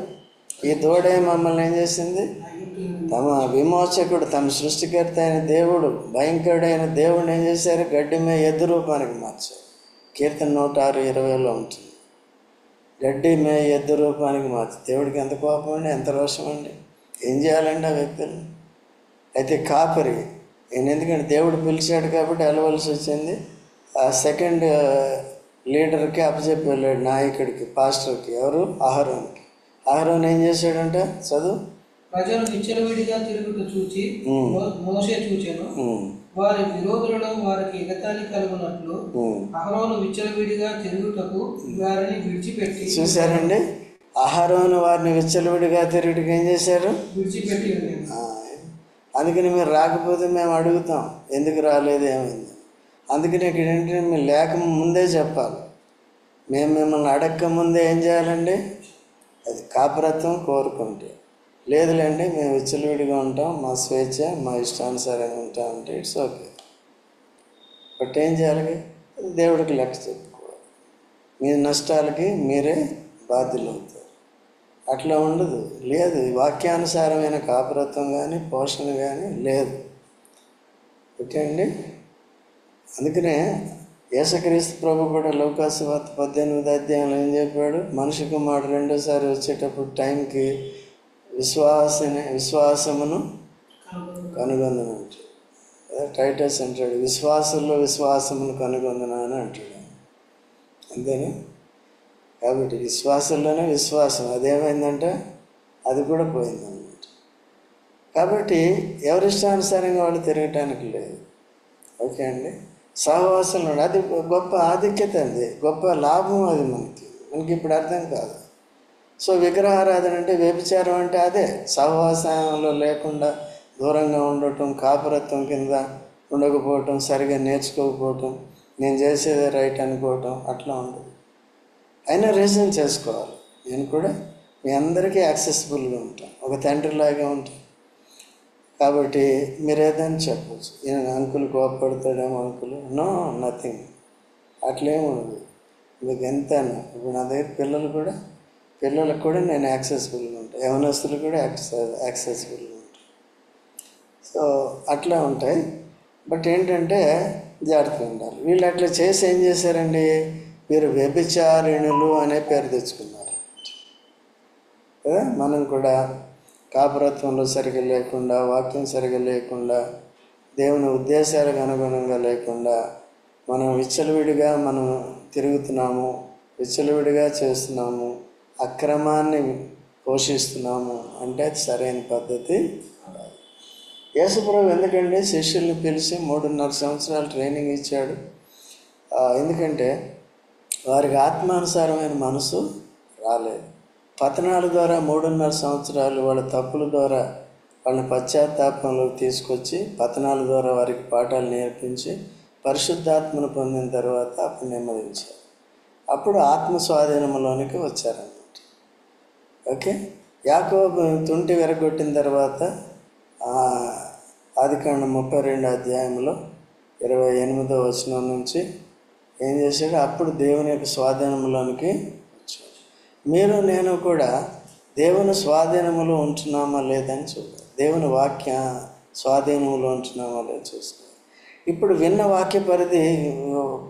ఈ దూడే మమ్మల్ని ఏం చేసింది? తమ విమోచకుడు, తమ సృష్టికర్త అయిన దేవుడు, భయంకరుడైన దేవుడిని ఏం చేశారు? గడ్డి మీద ఎద్దు రూపానికి మార్చారు. కీర్తన 106:20 ఉంటుంది. గడ్డి మే ఎద్దు రూపానికి మార్చి దేవుడికి ఎంత కోపం అండి, ఎంత రోషం అండి. ఏం చేయాలండి ఆ వ్యక్తులు? అయితే కాపరి ఈయన ఎందుకంటే దేవుడు పిలిచాడు కాబట్టి వెళ్ళవలసి వచ్చింది. ఆ సెకండ్ లీడర్కి అప్పచెప్పి వెళ్ళాడు, నాయకుడికి, పాస్టర్కి. ఎవరు? అహరోన్కి. అహరోన్ ఏం చేశాడంటే చదువు. ప్రజలు విచ్చలవిడిగా తిరుగుట చూచి మోషే చూచెను. వారి విరోధులలో వారికి ఎగతాళి కలుగునట్లు అహరోను విచ్చలవిడిగా తిరుగుటకు వారిని విడిచిపెట్టి. చూశారండి, అహరోను వారిని విచ్చలవిడిగా తిరుగుటకు ఏం చేశారు? విడిచిపెట్టి. అందుకని మీరు రాకపోతే మేము అడుగుతాం, ఎందుకు రాలేదు, ఏమైంది. అందుకని ఇక్కడ ఏంటంటే మీరు లేక ముందే చెప్పాలి. మేము మిమ్మల్ని అడగక ముందే ఏం చేయాలండి? అది కాపరత్వం కోరుకుంటే. లేదులేండి మేము విచ్చలవిడిగా ఉంటాం, మా స్వేచ్ఛ, మా ఇష్టానుసారంగా ఉంటామంటే ఇట్స్ ఓకే. బట్ ఏం చేయాలి? దేవుడికి లెక్క చెప్పుకోవాలి. మీ నష్టాలకి మీరే బాధ్యులు అవుతారు. అట్లా ఉండదు. లేదు, వాక్యానుసారమైన కాపరత్వం కానీ పోషణ కానీ లేదు. ఓకే అండి. అందుకనే యేసుక్రీస్తు ప్రభు కూడా లూకాసు వార్త 18 ఏం చెప్పాడు? మనిషి కుమారుడు రెండోసారి వచ్చేటప్పుడు టైంకి విశ్వాసమును కనుగొందనంటాడు. టైటస్ అంటాడు, విశ్వాసంలో విశ్వాసమును కనుగొందనా అని అంటాడు. అంతేనా? కాబట్టి విశ్వాసంలోనే విశ్వాసం అదేమైందంటే అది కూడా పోయిందన్నమాట. కాబట్టి ఎవరిష్టానుసారంగా వాళ్ళు తిరగటానికి లేదు. ఓకే అండి. సహవాసంలో అది గొప్ప ఆధిక్యత, అది గొప్ప లాభం. అది మనకి ఇప్పుడు అర్థం కాదు. సో విగ్రహారాధన అంటే, వ్యభిచారం అంటే అదే. సహవాసంలో లేకుండా దూరంగా ఉండటం, కాపురత్వం కింద ఉండకపోవటం, సరిగా నేర్చుకోకపోవటం, నేను చేసేదే రైట్ అనుకోవటం, అట్లా ఉండదు. అయినా రీజన్ చేసుకోవాలి. నేను కూడా మీ అందరికీ యాక్సెసిబుల్గా ఉంటాను, ఒక తండ్రిలాగే ఉంటాను. కాబట్టి మీరు ఏదైనా చెప్పచ్చు, ఈయన అంకుల్ కోపపడతాడేమో, అంకుల్ నో నథింగ్, అట్లేం ఉండదు. మీకు ఎంతైనా ఇప్పుడు నా దగ్గర పిల్లలకు కూడా నేను యాక్సెసిబుల్గా ఉంటాను, యవనస్తులు కూడా యాక్సెసిబుల్గా ఉంటాను. సో అట్లా ఉంటాయి. బట్ ఏంటంటే జాగ్రత్తగా ఉండాలి. వీళ్ళు అట్లా చేసి ఏం చేశారండి? వీరు వ్యభిచారిణులు అనే పేరు తెచ్చుకున్నారు కదా. మనం కూడా కాపురత్వంలో సరిగా లేకుండా, వాక్యం సరిగా లేకుండా, దేవుని ఉద్దేశాలకు అనుగుణంగా లేకుండా మనం విచ్చలవిడిగా మనం తిరుగుతున్నాము, విచ్చలవిడిగా చేస్తున్నాము, అక్రమాన్ని పోషిస్తున్నాము అంటే సరైన పద్ధతి. యేసుప్రభు ఎందుకండి శిష్యుల్ని పిలిచి 3.5 సంవత్సరాలు ట్రైనింగ్ ఇచ్చాడు? ఎందుకంటే వారికి ఆత్మానుసారమైన మనసు రాలేదు. పతనాల ద్వారా 3.5 సంవత్సరాలు వాళ్ళ తప్పుల ద్వారా వాళ్ళని పశ్చాత్తాపంలోకి తీసుకొచ్చి, పతనాల ద్వారా వారికి పాఠాలు నేర్పించి పరిశుద్ధాత్మను పొందిన తర్వాత అప్పుడు నెమ్మదించారు. అప్పుడు ఆత్మ స్వాధీనంలోనికి వచ్చారన్నమాట. ఓకే, యాకోబు తుంటి విరగొట్టిన తర్వాత ఆదికాండం 32 అధ్యాయంలో 28వ వచనం నుంచి ఏం చేశాడు? అప్పుడు దేవుని యొక్క స్వాధీనంలోనికి వచ్చాడు. మీరు నేను కూడా దేవుని స్వాధీనములో ఉంటున్నామా లేదని చూడాలి. దేవుని వాక్య స్వాధీనంలో ఉంటున్నామా లేదో చూసుకోవాలి. ఇప్పుడు విన్న వాక్య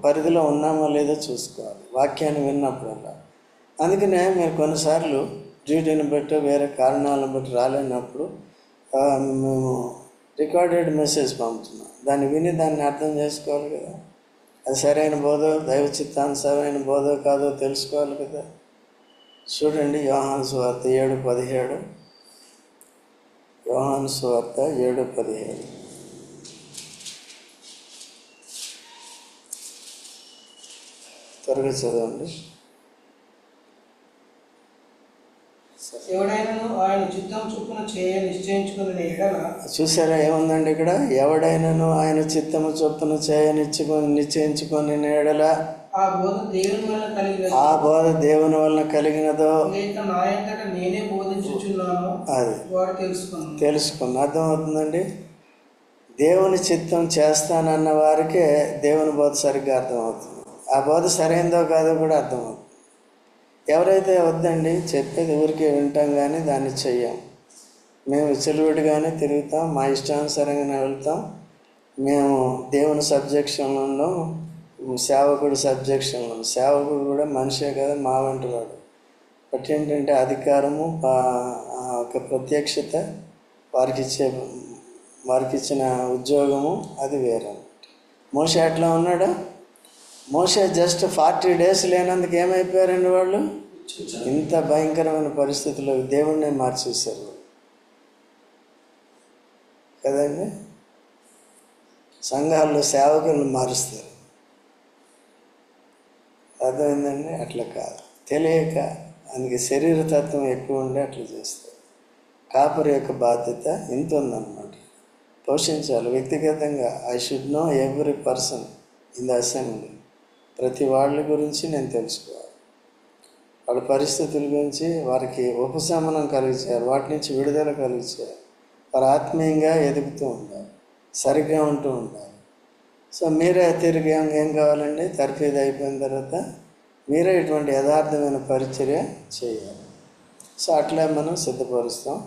పరిధిలో ఉన్నామో లేదో చూసుకోవాలి, వాక్యాన్ని విన్నప్పుడల్లా. అందుకనే మీరు కొన్నిసార్లు డ్యూటీని బట్టి వేరే కారణాలను బట్టి రాలేనప్పుడు మేము రికార్డెడ్ మెసేజ్ పంపుతున్నాం. దాన్ని విని దాన్ని అర్థం చేసుకోవాలి కదా. అది సరైన బోధో, దైవ చిత్తానుసారమైన బోధో కాదో తెలుసుకోవాలి కదా. చూడండి, యోహాను సువార్త 7:17. యోహాను సువార్త 7:17. త్వరగా చదవండి. ఎవడైనను ఆయన చిత్తం చొప్పున చేయ నిశ్చయించుకుని ఎడల. చూసారా ఏముందండి ఇక్కడ? ఎవడైనను ఆయన చిత్తము చొప్పున చేయ నిశ్చయించుకొని ఎడల ఆ బోధ దేవుని వలన కలిగినదో, ఆ బోధ దేవుని వలన కలిగినదో లేక నా యంతట నేనే బోధించుచున్నాను అది వాడు తెలుసుకుని అర్థమవుతుందండి. దేవుని చిత్తం చేస్తానన్న వారికే దేవుని బోధ సరిగ్గా అర్థమవుతుంది. ఆ బోధ సరైనదో కాదో కూడా అర్థమవుతుంది. ఎవరైతే వద్దండి చెప్పేది ఊరికే వింటాం కానీ దాన్ని చెయ్యం, మేము విచ్చలవిడిగానే తిరుగుతాం, మా ఇష్టానుసారంగానే వెళ్తాం, మేము దేవుని సబ్జెక్షన్లో ఉన్నాం, సేవకుడు సబ్జెక్షన్లో. సేవకుడు కూడా మనిషే కదా, మా వంటి వాడు. బట్ ఏంటంటే అధికారము, ఒక ప్రత్యక్షత, వారికి ఇచ్చిన ఉద్యోగము అది వేరే. మోషే అట్లా ఉన్నాడా? మోషే జస్ట్ 40 days లేనందుకు ఏమైపోయారండి వాళ్ళు? ఇంత భయంకరమైన పరిస్థితుల్లో దేవుణ్ణి మార్చేశారు కదండి. సంఘాల్లో సేవకులను మారుస్తారు, అర్థమైందండి. అట్లా కాదు, తెలియక, అందుకే శరీరతత్వం ఎక్కువ ఉండి అట్లా చేస్తారు. కాపరి యొక్క బాధ్యత ఇంత ఉందన్నమాట, పోషించాలి వ్యక్తిగతంగా. I should know every person in the assembly. ప్రతి వాళ్ళ గురించి నేను తెలుసుకోవాలి, వాళ్ళ పరిస్థితుల గురించి, వారికి ఉపశమనం కలిగించాలి, వాటి నుంచి విడుదల కలిగించాలి, వారు ఆత్మీయంగా ఎదుగుతూ ఉండాలి, సరిగ్గా ఉంటూ ఉండాలి. సో మీరే తిరిగి ఏం కావాలండి? తర్ఫీదు అయిపోయిన తర్వాత మీరే ఇటువంటి యథార్థమైన పరిచర్య చేయాలి. సో అట్లా మనం సిద్ధపరుస్తాం.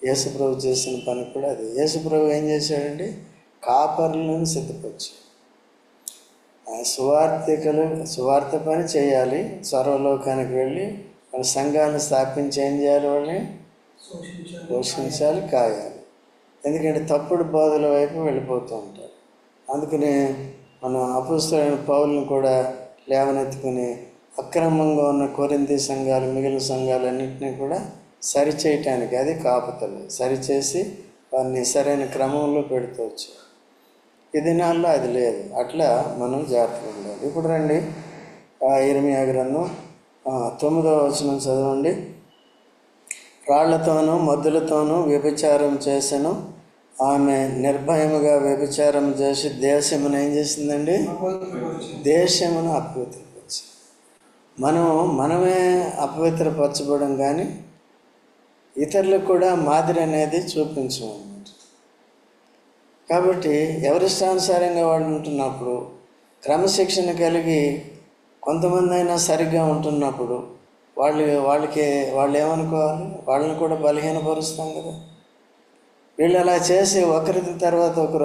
యేసుప్రభు చేసిన పని కూడా అది. యేసుప్రభు ఏం చేశాడండి? కాపరులను సిద్ధపరిచాడు. సువార్త పని చేయాలి, సర్వలోకానికి వెళ్ళి మన సంఘాన్ని స్థాపించి ఏం చేయాలి? వాళ్ళని పోషించాలి, కాయాలి. ఎందుకంటే తప్పుడు బోధల వైపు వెళ్ళిపోతూ ఉంటారు. అందుకని మన అపొస్తలుడైన పౌలుని కూడా లేవనెత్తుకుని అక్రమంగా ఉన్న కొరింథీ సంఘాలు, మిగిలిన సంఘాలన్నింటినీ కూడా సరిచేయటానికి, అది కాపుతలు సరిచేసి వారిని సరైన క్రమంలో పెడుతూ వచ్చారు. ఈ దినాల్లో అది లేదు. అట్లా మనం జాగ్రత్తగా ఉండాలి. ఇప్పుడు రండి, ఇర్మీయా గ్రంథం 9వ వచనం చదవండి. రాళ్లతోనూ మొద్దులతోనూ వ్యభిచారం చేసెను, ఆమె నిర్భయముగా వ్యభిచారం చేసి దేశమును ఏం చేసిందండి? దేశమును అపవిత్రపరిచి. మనమే అపవిత్రపరచబడం కానీ ఇతరులకు కూడా మాదిరి అనేది చూపించము. కాబట్టి ఎవరిష్టానుసారంగా వాళ్ళు ఉంటున్నప్పుడు, క్రమశిక్షణ కలిగి కొంతమంది అయినా సరిగ్గా ఉంటున్నప్పుడు వాళ్ళు ఏమనుకోవాలి? వాళ్ళని కూడా బలహీనపరుస్తాం కదా. వీళ్ళు అలా చేసి ఒకరి తర్వాత ఒకరు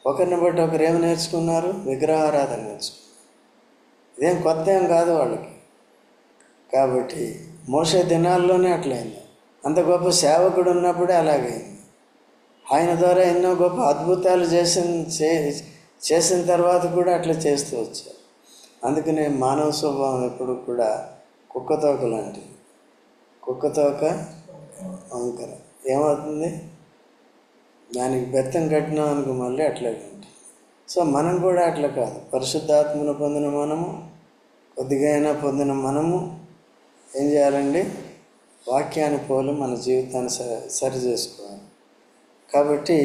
ఒకరిని బట్టి ఒకరు ఏమి నేర్చుకున్నారు? విగ్రహారాధన నేర్చుకున్నారు. ఇదేం కొత్త ఏం కాదు వాళ్ళకి. కాబట్టి మోషే దినాల్లోనే అట్లయింది. అంత గొప్ప సేవకుడు ఉన్నప్పుడే అలాగైంది. ఆయన ద్వారా ఎన్నో గొప్ప అద్భుతాలు చేసిన తర్వాత కూడా అట్లా చేస్తూ వచ్చారు. అందుకనే మానవ స్వభావం ఎప్పుడు కూడా కుక్కతోక లాంటిది. కుక్కతోక వంకర ఏమవుతుంది? దానికి బెత్తం కట్టినాం అనుకో మళ్ళీ అట్లాగే ఉంటుంది. సో మనం కూడా అట్లా కాదు. పరిశుద్ధాత్మను పొందిన మనము, కొద్దిగా అయినా పొందిన మనము ఏం చేయాలండి? వాక్యాన్ని పోలి మన జీవితాన్ని సరి చేసుకోవాలి. కాబట్టి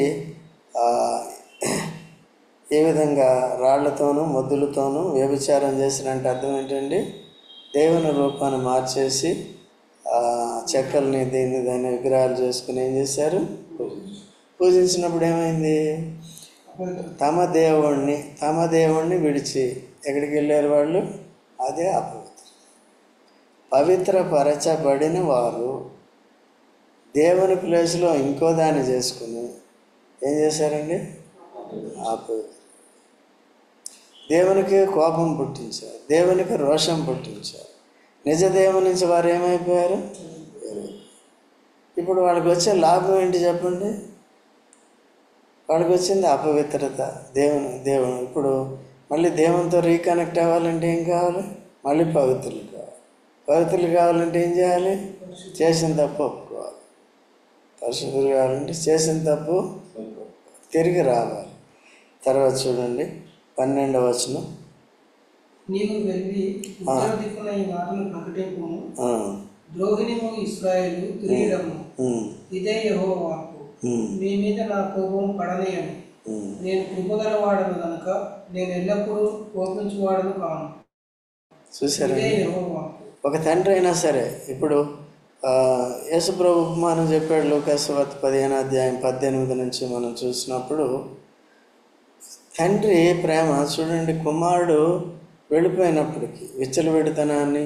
ఏ విధంగా రాళ్లతోనూ మొద్దులతోనూ వ్యభిచారం చేసినంటే అర్థం ఏంటండి? దేవుని రూపాన్ని మార్చేసి చెక్కల్ని దీన్ని దాన్ని విగ్రహాలు చేసుకుని ఏం చేశారు? పూజించినప్పుడు ఏమైంది? తమ దేవుణ్ణి విడిచి ఎక్కడికి వెళ్ళారు వాళ్ళు? అదే పవిత్రపరచబడిన వారు దేవుని ప్లేస్లో ఇంకో దాన్ని చేసుకుని ఏం చేశారండి? దేవునికి కోపం పుట్టించారు, దేవునికి రోషం పుట్టించారు. నిజ దేవుని నుంచి వారు ఏమైపోయారు? ఇప్పుడు వాళ్ళకి వచ్చే లాభం ఏంటి చెప్పండి? వాళ్ళకి వచ్చింది అపవిత్రత. దేవుని ఇప్పుడు మళ్ళీ దేవునితో రీకనెక్ట్ అవ్వాలంటే ఏం కావాలి? మళ్ళీ పవిత్రులు కావాలి. పవిత్రులు కావాలంటే ఏం చేయాలి? చేసిన తప్పు ఒప్పుకోవాలి. పరిశుద్ధులు కావాలంటే చేసిన తప్పు తిరిగి రావాలి. తర్వాత చూడండి 12వ వచనం. నీవు వెళ్ళి ఉత్తర దిక్కున ఈ మాటలు ప్రకటింపుము, ద్రోహిణిము ఇశ్రాయేలు తిరిగి రమ్ము, ఇదే యెహోవా వాక్కు, మీ మీద నా కోపం పడనేయను, నేను కృపగలవాడను గనుక నేను ఎల్లప్పుడూ కోపించువాడను కాను. చూసారండి, ఒక తండ్రి అయినా సరే ఇప్పుడు యేసుప్రభు ఉపమానం చెప్పాడు. లూకాసు వార్త 15:18 నుంచి మనం చూసినప్పుడు తండ్రి ప్రేమ చూడండి. కుమారుడు వెళ్ళిపోయినప్పటికీ విచ్చలవిడితనాన్ని,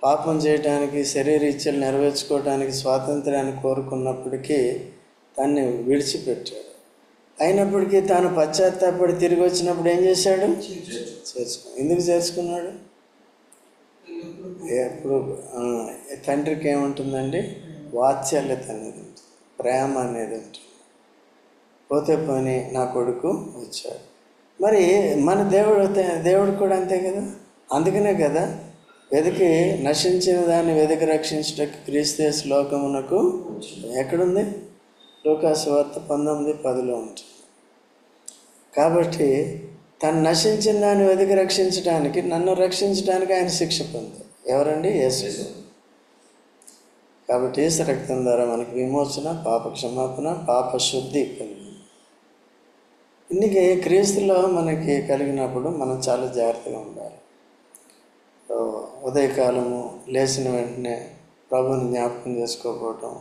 పాపం చేయటానికి, శరీర ఇచ్చలు నెరవేర్చుకోవడానికి స్వాతంత్ర్యాన్ని కోరుకున్నప్పటికీ తన్ని విడిచిపెట్టాడు. అయినప్పటికీ తాను పశ్చాత్తాపడి తిరిగి వచ్చినప్పుడు ఏం చేశాడు? ఎందుకు చేర్చుకున్నాడు? ఎప్పుడు తండ్రికి ఏముంటుందండి? వాత్సల్యత అనేది ఉంటుంది, ప్రేమ అనేది ఉంటుంది. పోతే పోని నా కొడుకు వచ్చాడు. మరి మన దేవుడు కూడా అంతే కదా. అందుకనే కదా వెతికి నశించిన దాన్ని వెతికి రక్షించడానికి క్రీస్తు లోకమునకు ఎక్కడుంది? లూకాసు వార్త 19:10 ఉంటుంది. కాబట్టి తను నశించిన దాన్ని వెతికి రక్షించడానికి, నన్ను రక్షించడానికి ఆయన శిక్ష పొందారు. ఎవరండి? యేసు. కాబట్టి యేసు రక్తం ద్వారా మనకి విమోచన, పాప క్షమాపణ, పాప శుద్ధి కలిగింది. ఇందుకే క్రీస్తులో మనకి కలిగినప్పుడు మనం చాలా జాగ్రత్తగా ఉండాలి. ఉదయకాలము లేచిన వెంటనే ప్రభుని జ్ఞాపకం చేసుకోకపోవటం,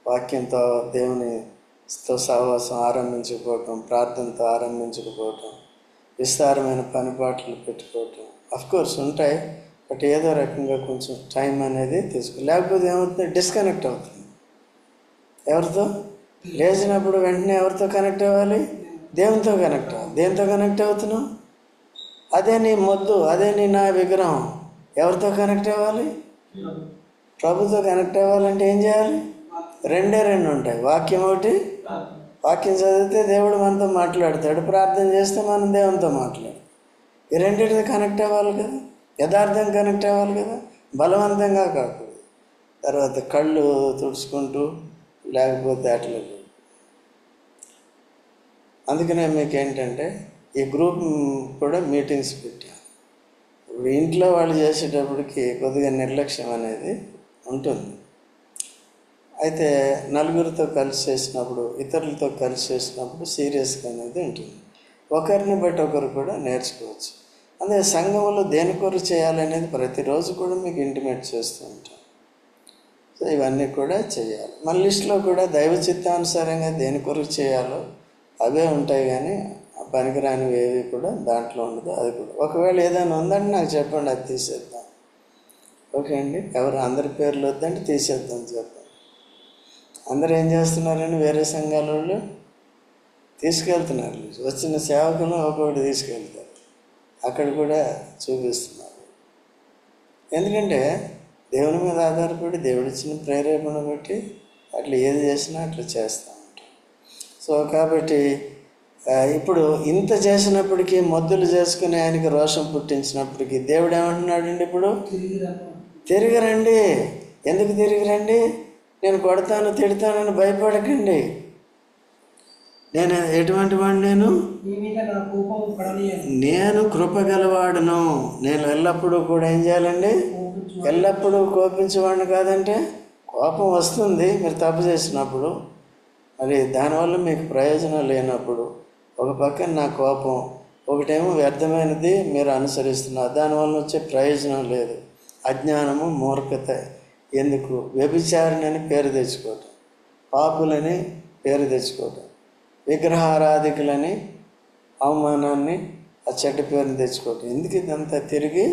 వాక్యంతో దేవునితో సహవాసం ఆరంభించకపోవటం, ప్రార్థనతో ఆరంభించకపోవటం, విస్తారమైన పనిపాట్లు పెట్టుకోవటం అఫ్కోర్స్ ఉంటాయి. బట్ ఏదో రకంగా కొంచెం టైం అనేది లేకపోతే ఏమవుతుంది? డిస్కనెక్ట్ అవుతుంది. ఎవరితో? లేచినప్పుడు వెంటనే ఎవరితో కనెక్ట్ అవ్వాలి? దేవునితో కనెక్ట్ అవ్వాలి. దేనితో కనెక్ట్ అవుతున్నావు? అదే నీ మొద్దు, అదే నీ నా విగ్రహం. ఎవరితో కనెక్ట్ అవ్వాలి? ప్రభుతో కనెక్ట్ అవ్వాలంటే ఏం చేయాలి? రెండు ఉంటాయి. వాక్యం ఒకటి, వాక్యం చదివితే దేవుడు మనతో మాట్లాడతాడు, ప్రార్థన చేస్తే మనం దేవునితో మాట్లాడు. ఈ రెండింటితో కనెక్ట్ అవ్వాలి కదా, యథార్థం కనెక్ట్ అవ్వాలి కదా, బలవంతంగా కాకూడదు. తర్వాత కళ్ళు తుడుచుకుంటూ లేకపోతే అట్లా. అందుకనే మీకు ఏంటంటే ఈ గ్రూప్ కూడా మీటింగ్స్ పెట్టాను. ఇప్పుడు ఇంట్లో వాళ్ళు చేసేటప్పటికి కొద్దిగా నిర్లక్ష్యం అనేది ఉంటుంది. అయితే నలుగురితో కలిసి చేసినప్పుడు, ఇతరులతో కలిసి చేసినప్పుడు సీరియస్గా అనేది ఉంటుంది. ఒకరిని బట్టి ఒకరు కూడా నేర్చుకోవచ్చు. అదే సంఘంలో దేని కొరకు చేయాలనేది ప్రతిరోజు కూడా మీకు ఇంటిమేట్ చేస్తూ ఉంటాం. సో ఇవన్నీ కూడా చేయాలి. మన లిస్టులో కూడా దైవ చిత్తానుసారంగా దేని కొరకు చేయాలో అవే ఉంటాయి, కానీ పనికిరానివి ఏవి కూడా దాంట్లో ఉండదు. అది కూడా ఒకవేళ ఏదైనా ఉందంటే నాకు చెప్పండి, అది తీసేద్దాం. ఓకే అండి. ఎవరు అందరి పేర్లు వద్దంటే తీసేద్దాం చెప్పండి. అందరూ ఏం చేస్తున్నారని వేరే సంఘాల వాళ్ళు తీసుకెళ్తున్నారు. వచ్చిన సేవకులు ఒక్కొక్కటి తీసుకెళ్తారు, అక్కడ కూడా చూపిస్తున్నారు. ఎందుకంటే దేవుని మీద ఆధారపడి దేవుడిచ్చిన ప్రేరేపణ బట్టి అట్లా ఏది చేసినా అట్లా చేస్తూ ఉంటాం. సో కాబట్టి ఇప్పుడు ఇంత చేసినప్పటికీ మొద్దులు చేసుకుని ఆయనకి రోషం పుట్టించినప్పటికీ దేవుడు ఏమంటున్నాడండి? ఇప్పుడు తిరిగి రండి. ఎందుకు తిరిగి రండి? నేను కొడతాను, తిడతానని భయపడకండి. నేను ఎటువంటి వాడిని? నేను కృపగలవాడును. నేను ఎల్లప్పుడూ కూడా ఏం చేయాలండి? ఎల్లప్పుడూ కోపించేవాడిని కాదంటే కోపం వస్తుంది మీరు తప్పు చేసినప్పుడు. మరి దానివల్ల మీకు ప్రయోజనం లేనప్పుడు ఒక పక్కన నా కోపం, ఒకటేమో వ్యర్థమైనది మీరు అనుసరిస్తున్నారు, దానివల్ల వచ్చే ప్రయోజనం లేదు. అజ్ఞానము, మూర్ఖత. ఎందుకు? వ్యభిచారిణని పేరు తెచ్చుకోవటం, పాపులని పేరు తెచ్చుకోవటం, విగ్రహారాధికులని అవమానాన్ని, ఆ చెడ్డ పేరుని తెచ్చుకోవటం. ఎందుకు ఇదంతా? తిరిగి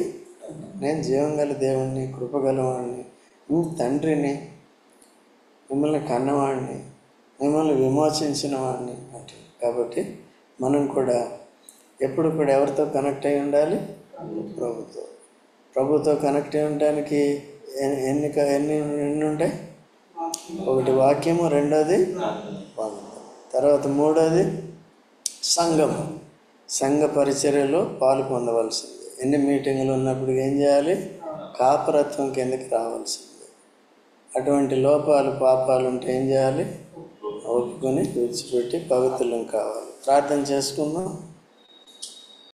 నేను జీవంగల దేవుణ్ణి, కృపగలవాడిని, తండ్రిని, మిమ్మల్ని కన్నవాడిని, మిమ్మల్ని విమోచించిన వాడిని అంటే. కాబట్టి మనం కూడా ఎప్పుడు కూడా ఎవరితో కనెక్ట్ అయి ఉండాలి? ప్రభుతో కనెక్ట్ అయి ఉండడానికి ఎన్ని ఉంటాయి? ఒకటి వాక్యము, రెండోది తర్వాత మూడోది సంఘము. సంఘ పరిచర్యలో పాలు పొందవలసింది. ఎన్ని మీటింగులు ఉన్నప్పుడు ఏం చేయాలి? కాపరత్వం కిందకి రావాల్సింది. అటువంటి లోపాలు, పాపాలు ఉంటే ఏం చేయాలి? ఒప్పుకొని విడిచిపెట్టి పవిత్రులం కావాలి. ప్రార్థన చేసుకుందాం.